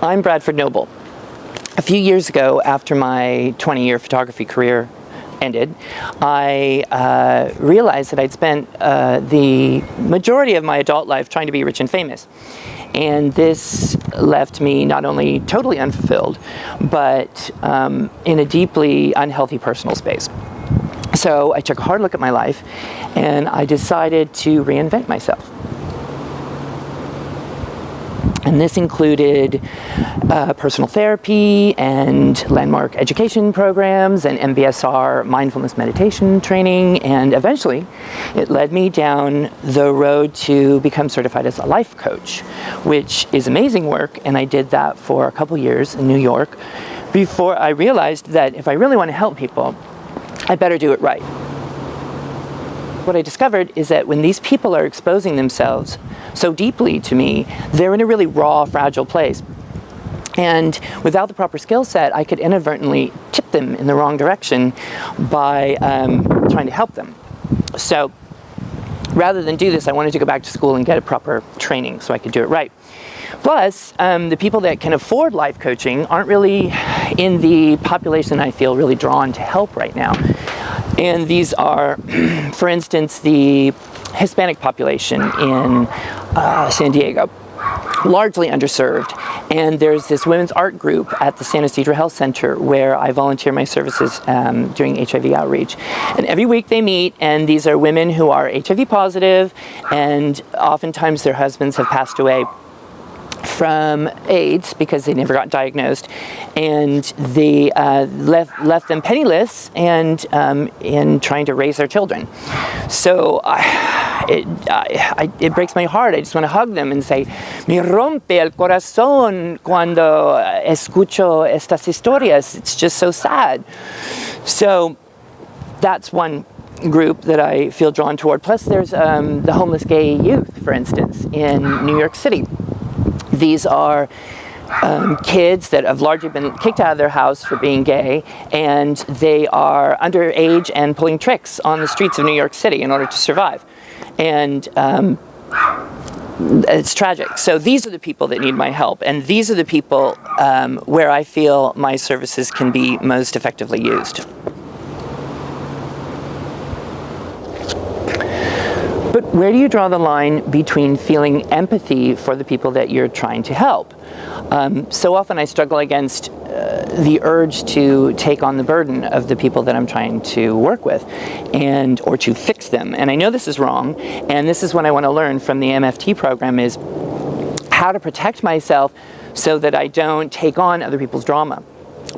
I'm Bradford Noble. A few years ago, after my 20-year photography career ended, I realized that I'd spent the majority of my adult life trying to be rich and famous. And this left me not only totally unfulfilled, but in a deeply unhealthy personal space. So I took a hard look at my life, and I decided to reinvent myself. And this included personal therapy and landmark education programs and MBSR mindfulness meditation training, and eventually it led me down the road to become certified as a life coach, which is amazing work, and I did that for a couple years in New York before I realized that if I really want to help people, I better do it right. What I discovered is that when these people are exposing themselves so deeply to me, they're in a really raw, fragile place. And without the proper skill set, I could inadvertently tip them in the wrong direction by trying to help them. So rather than do this, I wanted to go back to school and get a proper training so I could do it right. Plus, the people that can afford life coaching aren't really in the population I feel really drawn to help right now. And these are, for instance, the Hispanic population in San Diego, largely underserved. And there's this women's art group at the San Ysidro Health Center where I volunteer my services doing HIV outreach. And every week they meet, and these are women who are HIV positive, and oftentimes their husbands have passed away from AIDS because they never got diagnosed, and they left them penniless and in trying to raise their children. So it breaks my heart. I just want to hug them and say, "Me rompe el corazón cuando escucho estas historias." It's just so sad. So that's one group that I feel drawn toward. Plus there's the homeless gay youth, for instance, in New York City. These are kids that have largely been kicked out of their house for being gay, and they are underage and pulling tricks on the streets of New York City in order to survive. And it's tragic. So these are the people that need my help, and these are the people where I feel my services can be most effectively used. But where do you draw the line between feeling empathy for the people that you're trying to help? So often I struggle against the urge to take on the burden of the people that I'm trying to work with or to fix them. And I know this is wrong, and this is what I want to learn from the MFT program, is how to protect myself so that I don't take on other people's drama.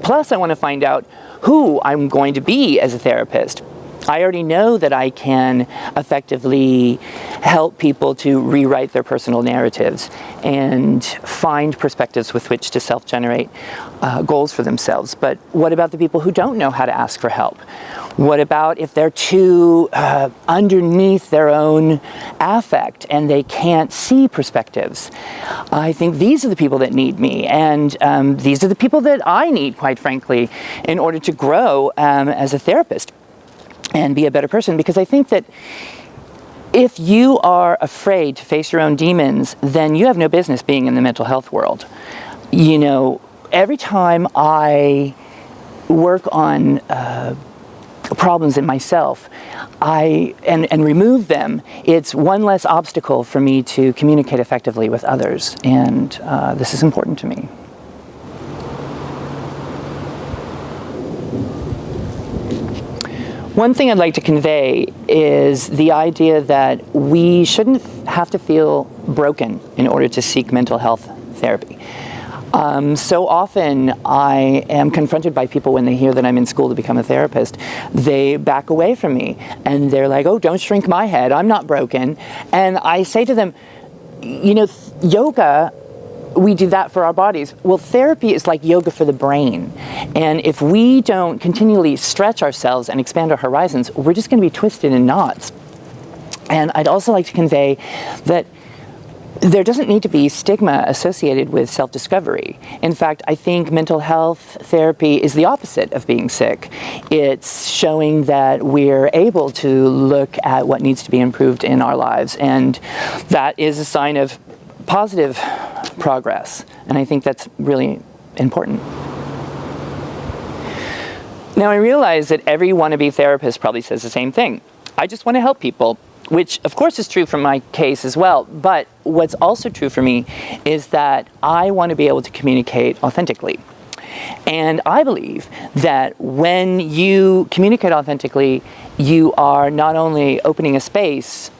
Plus I want to find out who I'm going to be as a therapist. I already know that I can effectively help people to rewrite their personal narratives and find perspectives with which to self-generate goals for themselves. But what about the people who don't know how to ask for help? What about if they're too underneath their own affect and they can't see perspectives? I think these are the people that need me, and these are the people that I need, quite frankly, in order to grow as a therapist and be a better person. Because I think that if you are afraid to face your own demons, then you have no business being in the mental health world. You know, every time I work on problems in myself and remove them, it's one less obstacle for me to communicate effectively with others. And this is important to me. One thing I'd like to convey is the idea that we shouldn't have to feel broken in order to seek mental health therapy. So often I am confronted by people when they hear that I'm in school to become a therapist. They back away from me and they're like, "Oh, don't shrink my head, I'm not broken." And I say to them, you know, yoga, we do that for our bodies. Well, therapy is like yoga for the brain. And if we don't continually stretch ourselves and expand our horizons, we're just going to be twisted in knots. And I'd also like to convey that there doesn't need to be stigma associated with self-discovery. In fact, I think mental health therapy is the opposite of being sick. It's showing that we're able to look at what needs to be improved in our lives. And that is a sign of positive progress, and I think that's really important. Now, I realize that every wannabe therapist probably says the same thing. I just want to help people, which of course is true for my case as well, but what's also true for me is that I want to be able to communicate authentically. And I believe that when you communicate authentically, you are not only opening a space,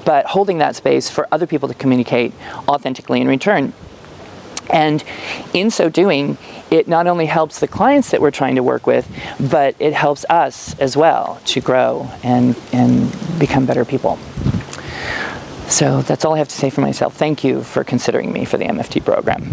but holding that space for other people to communicate authentically in return. And in so doing, it not only helps the clients that we're trying to work with, but it helps us as well to grow and become better people. So that's all I have to say for myself. Thank you for considering me for the MFT program.